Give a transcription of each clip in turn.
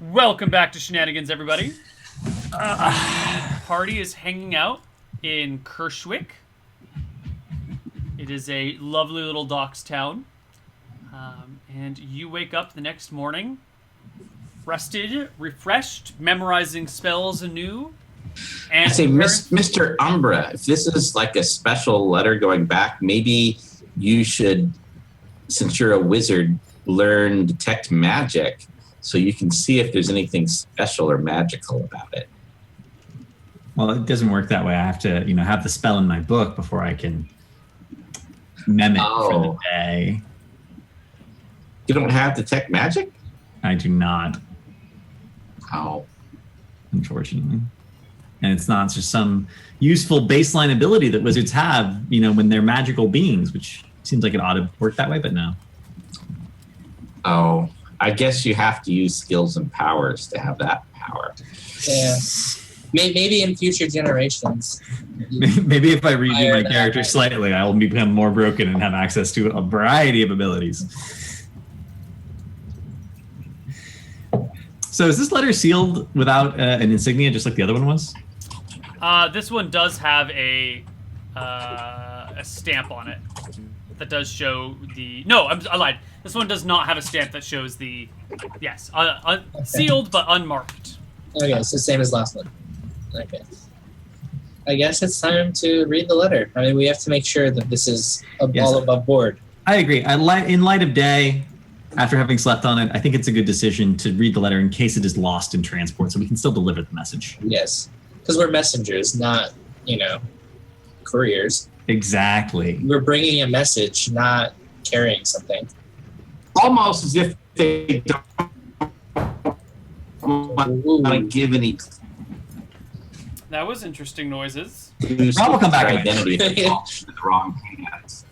Welcome back to Shenanigans, everybody. Party is hanging out in Kershwick. It is a lovely little docks town. And you wake up the next morning, rested, refreshed, memorizing spells anew. And I say, Mr. Umbra, if this is like a special letter going back, maybe you should, since you're a wizard, learn detect magic so you can see if there's anything special or magical about it. Well, it doesn't work that way. I have to, have the spell in my book before I can mem it for the day. You don't have detect magic? I do not. Oh. Unfortunately. And it's not just some useful baseline ability that wizards have, when they're magical beings, which seems like it ought to work that way, but no. Oh, I guess you have to use skills and powers to have that power. Yeah. Maybe in future generations. Maybe if I redo my character slightly, I will become more broken and have access to a variety of abilities. So is this letter sealed without an insignia, just like the other one was? This one does have a stamp on it that does show the... No, I lied. This one does not have a stamp that shows the... Yes, sealed but unmarked. Okay, so same as last one. Okay. I guess it's time to read the letter. I mean, we have to make sure that this is all above board. I agree. In light of day, after having slept on it, I think it's a good decision to read the letter in case it is lost in transport, so we can still deliver the message. Yes, because we're messengers, not, couriers. Exactly. We're bringing a message, not carrying something. Almost as if they don't want to give any... That was interesting noises. Rob will come back. Identity if they fall into the wrong hands.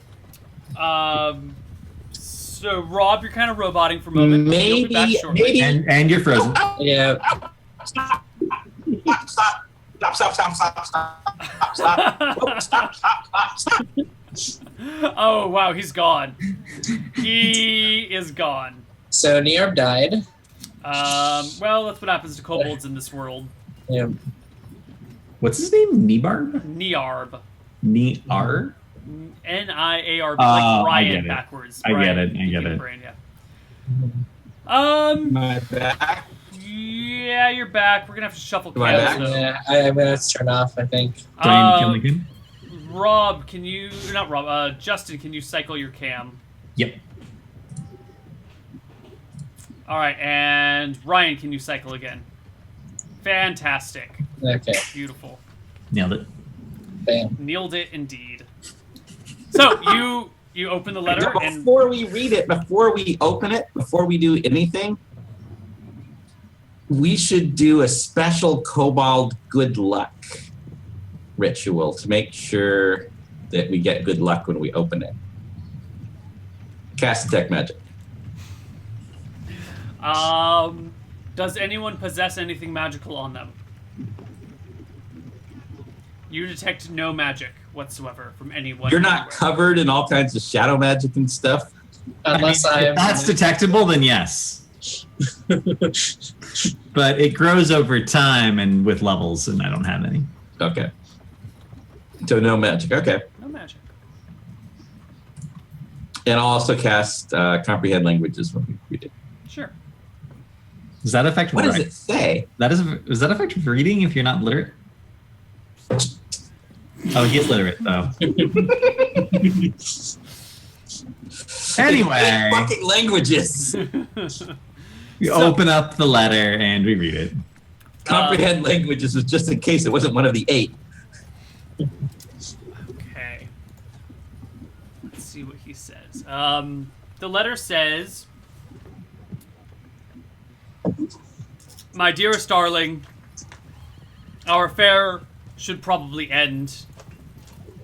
So Rob, you're kind of roboting for a moment. Maybe, and you're frozen. Yeah. Stop! Oh wow, he's gone. He is gone. So Niarb died. Well, that's what happens to kobolds in this world. Yeah. What's his name? Niarb? Niarb. Niarb? N-I-A-R-B, like Ryan backwards. I get it. Brain, yeah. My back. Yeah, you're back. We're gonna have to shuffle back? Yeah, I'm gonna have to turn off, I think. Rob, can you... Not Rob. Justin, can you cycle your cam? Yep. All right, and Ryan, can you cycle again? Fantastic. Okay. Beautiful. Nailed it. Bam. Nailed it indeed. So you open the letter and before we read it, before we open it, before we do anything, we should do a special kobold good luck ritual to make sure that we get good luck when we open it. Cast detect magic. Does anyone possess anything magical on them? You detect no magic whatsoever from anyone. You're not covered in all kinds of shadow magic and stuff? Unless if that's detectable, then yes. But it grows over time and with levels, and I don't have any. Okay. So no magic. Okay. No magic. And I'll also cast comprehend languages when we read it. Sure. Does that affect what does it say? Does that affect reading if you're not literate? Oh, he is literate though. Anyway, fucking languages. We open up the letter and we read it. Comprehend languages was just in case it wasn't one of the 8. Okay. Let's see what he says. The letter says, "My dearest darling, our affair should probably end.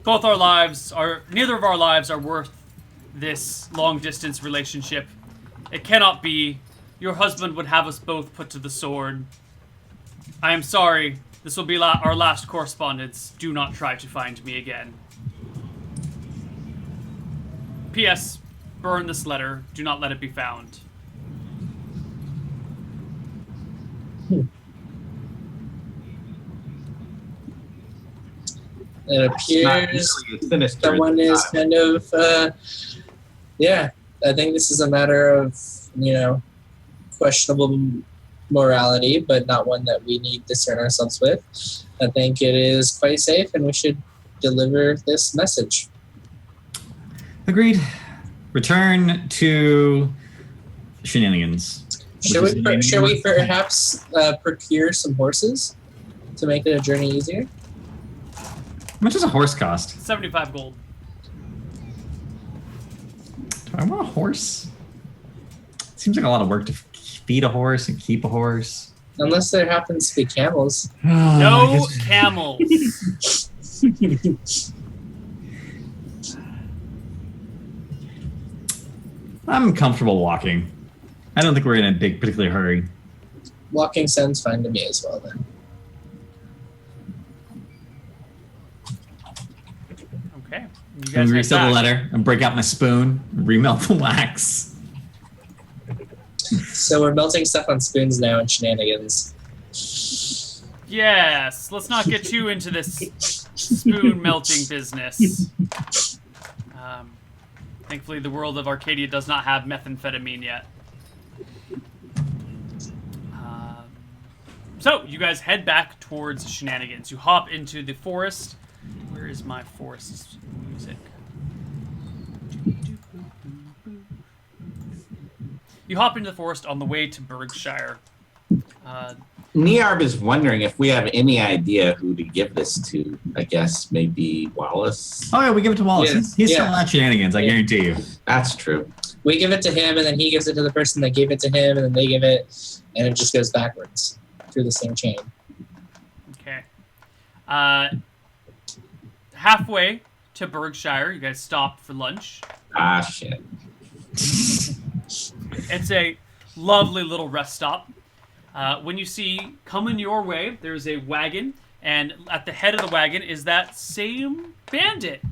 Neither of our lives are worth this long-distance relationship. It cannot be. Your husband would have us both put to the sword. I am sorry. This will be our last correspondence. Do not try to find me again. P.S. Burn this letter. Do not let it be found." It appears someone is kind of, yeah. I think this is a matter of, questionable morality, but not one that we need to concern ourselves with. I think it is quite safe, and we should deliver this message. Agreed. Return to Shenanigans. Should we perhaps procure some horses to make the journey easier? How much does a horse cost? 75 gold. Do I want a horse? Seems like a lot of work to feed a horse and keep a horse. Unless there happens to be camels. No camels. I'm comfortable walking. I don't think we're in a big particular hurry. Walking sounds fine to me as well, then. Okay. You I'm guys gonna head reseal the back. letter and break out my spoon, remelt the wax. So we're melting stuff on spoons now in Shenanigans. Yes. Let's not get you into this spoon melting business. Thankfully, the world of Arcadia does not have methamphetamine yet. So, you guys head back towards Shenanigans. You hop into the forest. Where is my forest music? You hop into the forest on the way to Berkshire. Niarb is wondering if we have any idea who to give this to. I guess maybe Wallace. Oh yeah, we give it to Wallace. Yes. He's Yeah. still at Shenanigans, I guarantee you. That's true. We give it to him, and then he gives it to the person that gave it to him, and then they give it, and it just goes backwards through the same chain. Okay. Halfway to Berkshire, you guys stop for lunch. Ah, shit. It's a lovely little rest stop. When you see coming your way, there's a wagon, and at the head of the wagon is that same bandit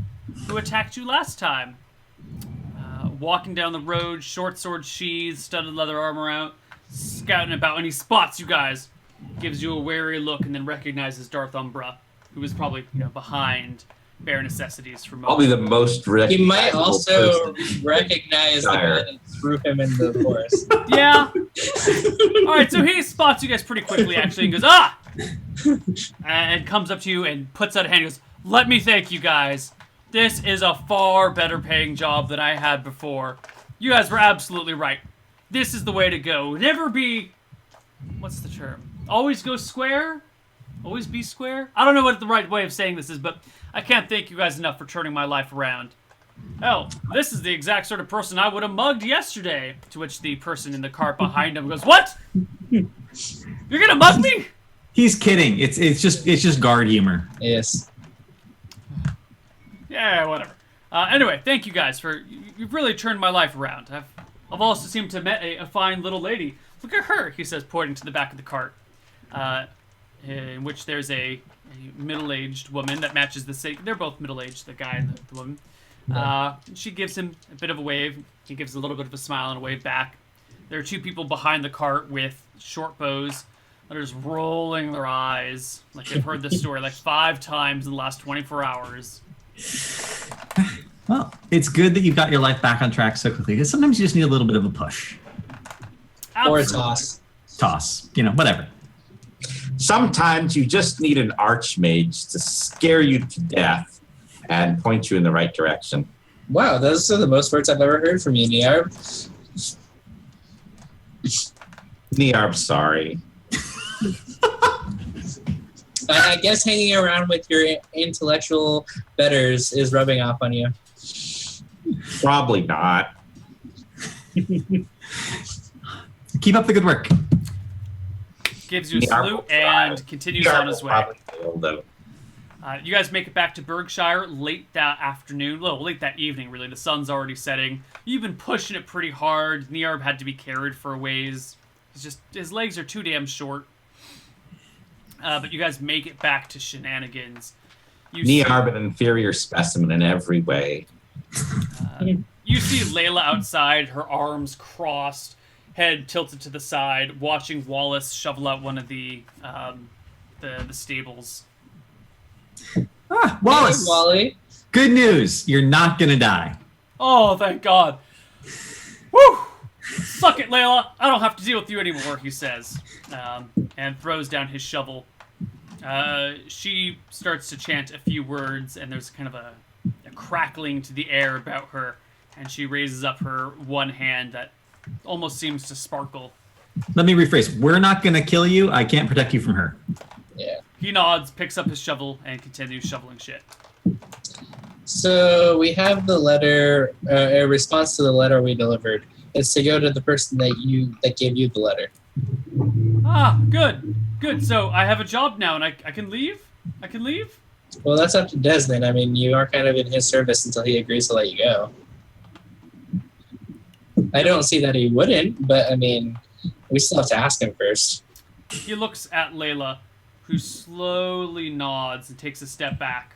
who attacked you last time. Walking down the road, short sword sheathed, studded leather armor out, scouting about, and he spots you guys, gives you a wary look, and then recognizes Darth Umbra, who is probably behind bare necessities for most. Probably the most He might recognizable also person. recognize the guy that threw him in the forest. Yeah. All right, so he spots you guys pretty quickly, actually, and goes, "Ah!" and comes up to you and puts out a hand and goes, "Let me thank you guys. This is a far better paying job than I had before. You guys were absolutely right. This is the way to go. Never be... What's the term? Always go square? Always be square? I don't know what the right way of saying this is, but I can't thank you guys enough for turning my life around. Hell, this is the exact sort of person I would have mugged yesterday." To which the person in the cart behind him goes, "What? You're gonna mug me?" He's kidding. It's just guard humor. Yes. Yeah, whatever. Anyway, thank you guys for... You've really turned my life around. I've also seemed to have met a fine little lady. Look at her, he says, pointing to the back of the cart. In which there's a middle-aged woman that matches the same... They're both middle-aged, the guy and the woman. She gives him a bit of a wave. He gives a little bit of a smile and a wave back. There are two people behind the cart with short bows that are just rolling their eyes. Like they've heard this story like 5 times in the last 24 hours. Well, it's good that you've got your life back on track so quickly, because sometimes you just need a little bit of a push. Or a Absolutely. toss. Toss. Whatever. Sometimes you just need an archmage to scare you to death and point you in the right direction. Wow, those are the most words I've ever heard from you, Niarb. Niarb, sorry. I guess hanging around with your intellectual betters is rubbing off on you. Probably not. Keep up the good work. Gives you a Niarb salute will and try. continues Niarb on his will way. probably fail, though. You guys make it back to Berkshire late that afternoon. Well, late that evening, really. The sun's already setting. You've been pushing it pretty hard. Niarb had to be carried for a ways. His legs are too damn short. But you guys make it back to Shenanigans. Niarb, an inferior specimen in every way. You see Layla outside, her arms crossed, head tilted to the side, watching Wallace shovel out one of the stables. Wallace! Hey, Wally. Good news. You're not going to die. Oh, thank God. Woo! Suck it, Layla. I don't have to deal with you anymore, he says, and throws down his shovel. She starts to chant a few words, and there's kind of a crackling to the air about her, and she raises up her one hand that almost seems to sparkle. Let me rephrase. We're not going to kill you. I can't protect you from her. Yeah. He nods, picks up his shovel, and continues shoveling shit. So we have the letter, a response to the letter we delivered. It's to go to the person that gave you the letter. Ah, good. Good. So I have a job now, and I can leave? I can leave? Well, that's up to Desmond. I mean, you are kind of in his service until he agrees to let you go. I don't see that he wouldn't, but I mean, we still have to ask him first. He looks at Layla, who slowly nods and takes a step back.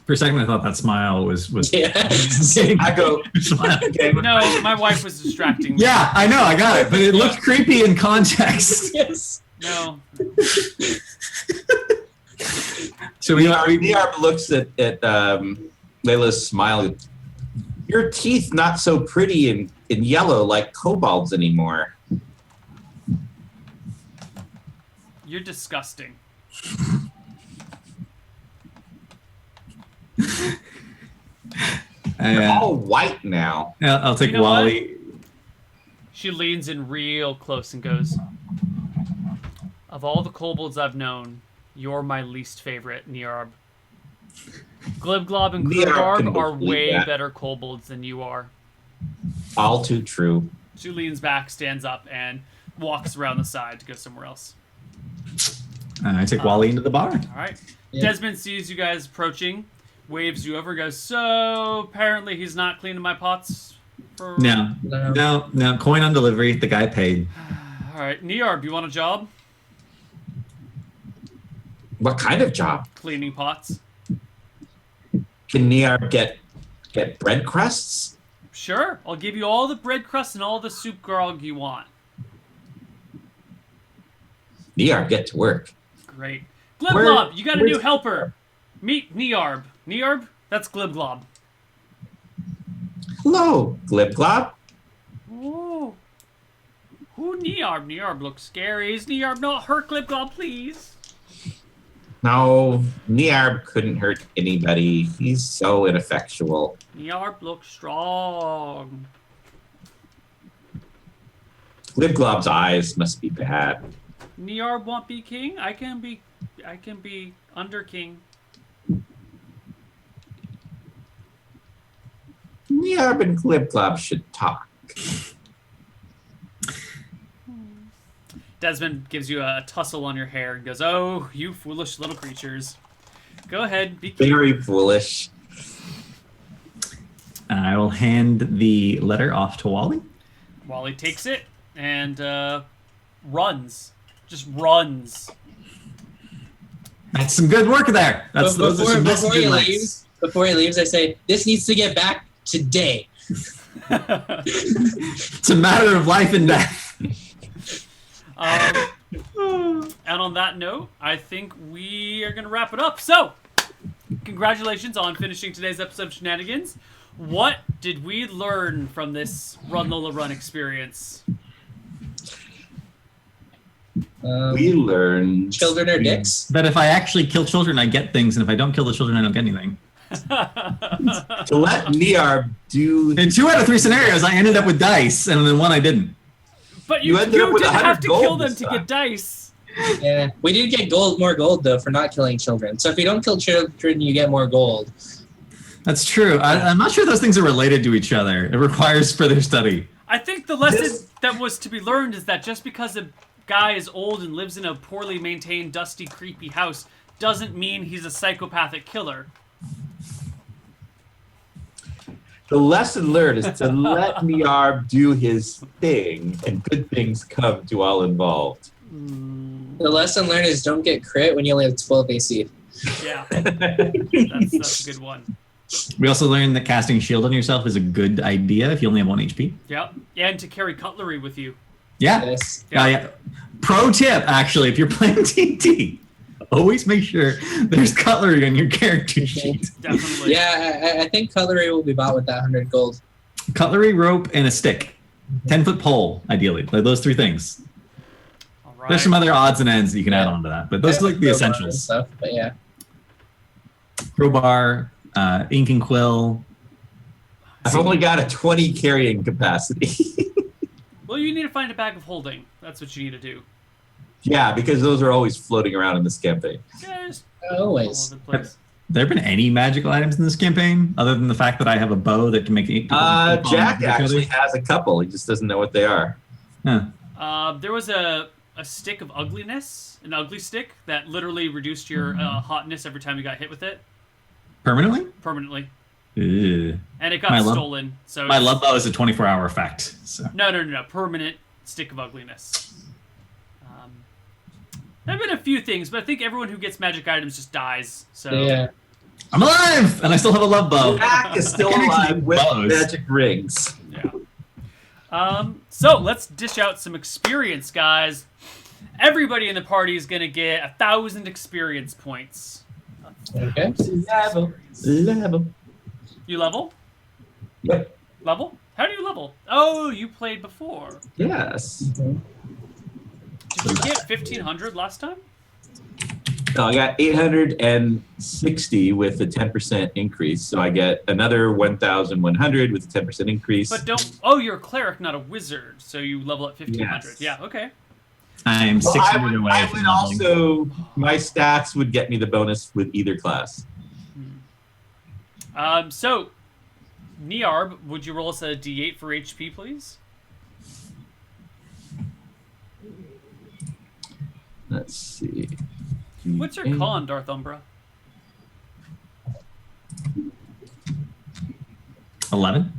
For a second, I thought that smile was Yeah. I go, okay, No, my wife was distracting me. Yeah, I know, I got it, but it looked creepy in context. Yes. No. So we Niarb looks at Layla's smile. Your teeth not so pretty and yellow like kobolds anymore. You're disgusting. They're all white now. I'll take You know Wally. She leans in real close and goes, of all the kobolds I've known, you're my least favorite, Niarb. Glibglob and Niarb can Krugarb are believe way that. better kobolds than you are. All too true. She leans back, stands up, and walks around the side to go somewhere else. I take Wally into the bar. All right. Yeah. Desmond sees you guys approaching, waves you over, goes, so apparently he's not cleaning my pots for... No. Coin on delivery. The guy paid. All right. Niarb, you want a job? What kind of job? Cleaning pots. Can Niarb get bread crusts? Sure. I'll give you all the bread crust and all the soup grog you want. Niarb, get to work. Great. Glibglob, you got a new helper. Meet Niarb. Niarb, that's Glibglob. Hello, Glibglob. Ooh. Ooh, Niarb. Niarb looks scary. Is Niarb not hurt, Glibglob, please? No, Niarb couldn't hurt anybody. He's so ineffectual. Niarb looks strong. Glibglob's eyes must be bad. Niarb won't be king. I can be under king. Niarb and Glibglob should talk. Desmond gives you a tussle on your hair and goes, oh, you foolish little creatures. Go ahead, be king. Very foolish. I will hand the letter off to Wally. Wally takes it and runs. Just runs. That's some good work there. Those are some Before he messages. leaves, I say, this needs to get back today. It's a matter of life and death. And on that note, I think we are going to wrap it up. So, congratulations on finishing today's episode of Shenanigans. What did we learn from this Run Lola Run experience? We learned Children are dicks. That if I actually kill children, I get things, and if I don't kill the children, I don't get anything. to let Niarb do. In 2 out of 3 scenarios, I ended up with dice, and then 1 I didn't. But You you ended up with didn't 100 have to kill gold them this to time. get dice. Yeah, we did get more gold though for not killing children. So if you don't kill children, you get more gold. That's true. I'm not sure those things are related to each other. It requires further study. I think the lesson that was to be learned is that just because a guy is old and lives in a poorly maintained, dusty, creepy house doesn't mean he's a psychopathic killer. The lesson learned is to let Niarb do his thing, and good things come to all involved. The lesson learned is don't get crit when you only have 12 AC. Yeah, that's a good one. We also learned that casting shield on yourself is a good idea if you only have 1 HP. Yep. And to carry cutlery with you. Yeah. Yes. Yeah. Pro tip, actually, if you're playing TNT, always make sure there's cutlery on your character sheet. Definitely. Yeah, I think cutlery will be bought with that 100 gold. Cutlery, rope, and a stick. 10-foot pole, ideally. Like those 3 things. All right. There's some other odds and ends that you can add on to that, but those are like the Crowbar and essentials. stuff, but yeah. Crowbar, ink and quill. I've only got a 20 carrying capacity. Well, you need to find a bag of holding. That's what you need to do. Yeah, because those are always floating around in this campaign. Yeah, just Always. all over the place. There been any magical items in this campaign other than the fact that I have a bow that can make it? Jack actually has a couple. He just doesn't know what they are. Huh. There was a stick of ugliness, an ugly stick that literally reduced your hotness every time you got hit with it Permanently? permanently, Ugh. and it got stolen. So My love bow is a 24-hour effect. So. No, permanent stick of ugliness. There have been a few things, but I think everyone who gets magic items just dies. So Yeah. I'm alive, and I still have a love bow. Jack is still Connected alive with bows. magic rings. yeah. So let's dish out some experience, guys. Everybody in the party is gonna get 1,000 experience points. Okay. Level. You level? Yep. Level? How do you level? Oh, you played before. Yes. Did you get 1,500 last time? No, I got 860 with a 10% increase. So I get another 1,100 with a 10% increase. But don't. Oh, you're a cleric, not a wizard. So you level at 1,500. Yes. Yeah. Okay. I am 600 away I from would leveling. also, my stats would get me the bonus with either class. So, Niarb, would you roll us a D8 for HP, please? Let's see. What's your con, Darth Umbra? 11?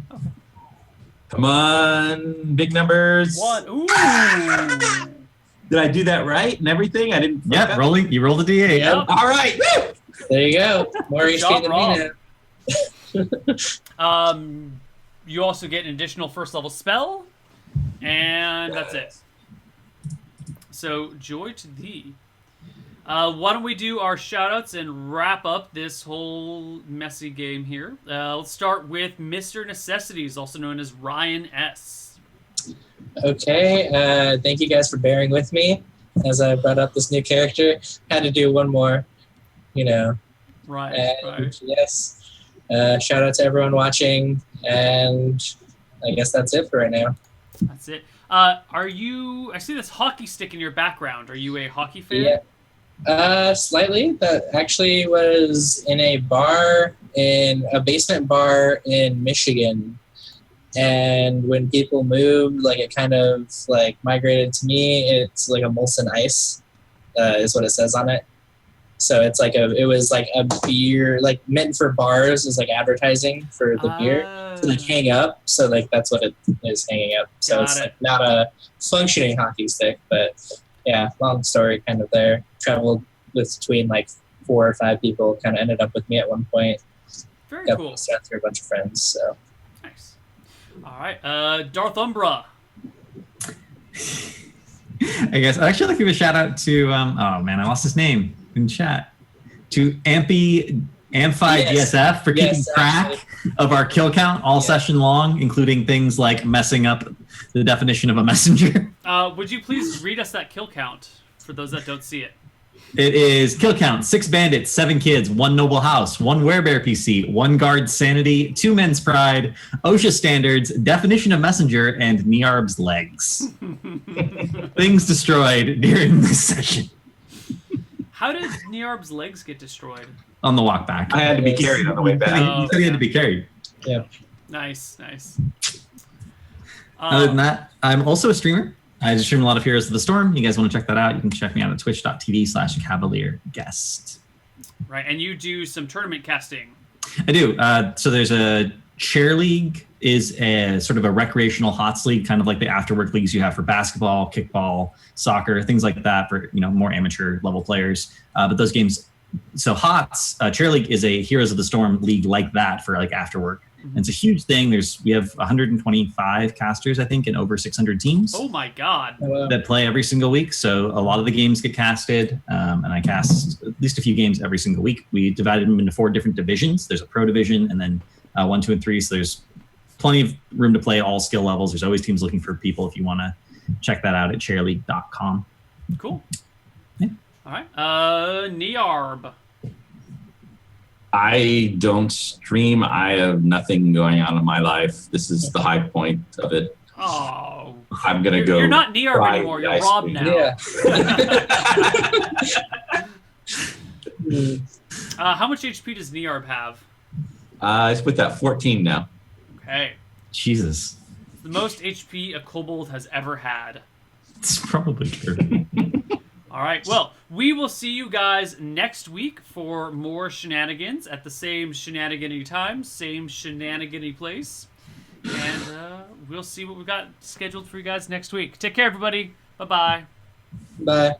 Come on, big numbers. 1. Ooh. Did I do that right and everything? I didn't. fuck Yep, up? rolling. You rolled a D8. Yep. All right. Woo! There you go. More Good HP job, than Rob. me now. You also get an additional first level spell, and that's it. So, joy to thee. Why don't we do our shoutouts and wrap up this whole messy game here? Let's start with Mr. Necessities, also known as Ryan S. Okay. Thank you guys for bearing with me as I brought up this new character. Had to do one more, Right, And right. yes, shout out to everyone watching, and I guess that's it for right now. That's it. Are you... I see this hockey stick in your background. Are you a hockey fan? Yeah. Slightly. That actually was in a basement bar in Michigan. And when people moved, it kind of migrated to me. It's like a Molson Ice, is what it says on it. So it's it was a beer, meant for bars, is advertising for the beer to hang up. So that's what it is, hanging up. So Got it's it. not a functioning hockey stick, but yeah, long story kind of there. Traveled between 4 or 5 people, kind of ended up with me at one point. Very Got cool. passed out through a bunch of friends. So Nice. All right. Darth Umbra. I guess I'd actually like to give a shout out to oh man, I lost his name in chat. To Amphi GSF for keeping track of our kill count all session long, including things like messing up the definition of a messenger. Would you please read us that kill count for those that don't see it? It is kill count: 6 bandits, 7 kids, 1 noble house, 1 werebear PC, 1 guard sanity, 2 men's pride, OSHA standards, definition of messenger, and Niarb's legs. Things destroyed during this session. How did Niarb's legs get destroyed? On the walk back. I had to be carried on the way back. He said he had to be carried. yeah. Nice, nice. Other than that, I'm also a streamer. I stream a lot of Heroes of the Storm. You guys want to check that out? You can check me out at twitch.tv/cavalierguest. Right, and you do some tournament casting. I do. So there's a chair league, is a sort of a recreational HOTS league, kind of like the afterwork leagues you have for basketball, kickball, soccer, things like that for more amateur level players. But those games so HOTS Chair League is a Heroes of the Storm league like that for like after work. And it's a huge thing. We have 125 casters, I think, and over 600 teams. Oh my god! That play every single week. So a lot of the games get casted, and I cast at least a few games every single week. We divided them into 4 different divisions. There's a pro division, and then 1, 2, and 3. So there's plenty of room to play all skill levels. There's always teams looking for people if you want to check that out at chairleague.com. Cool. Yeah. All right. Niarb. I don't stream. I have nothing going on in my life. This is the high point of it. Oh. I'm gonna go. You're not Niarb try anymore. the You're ice Rob cream. now. Yeah. How much HP does Niarb have? It's with that 14 now. Okay. Jesus. The most HP a kobold has ever had. It's probably true. All right. Well, we will see you guys next week for more shenanigans at the same shenanigan-y time, same shenanigan-y place. And we'll see what we've got scheduled for you guys next week. Take care, everybody. Bye-bye. Bye.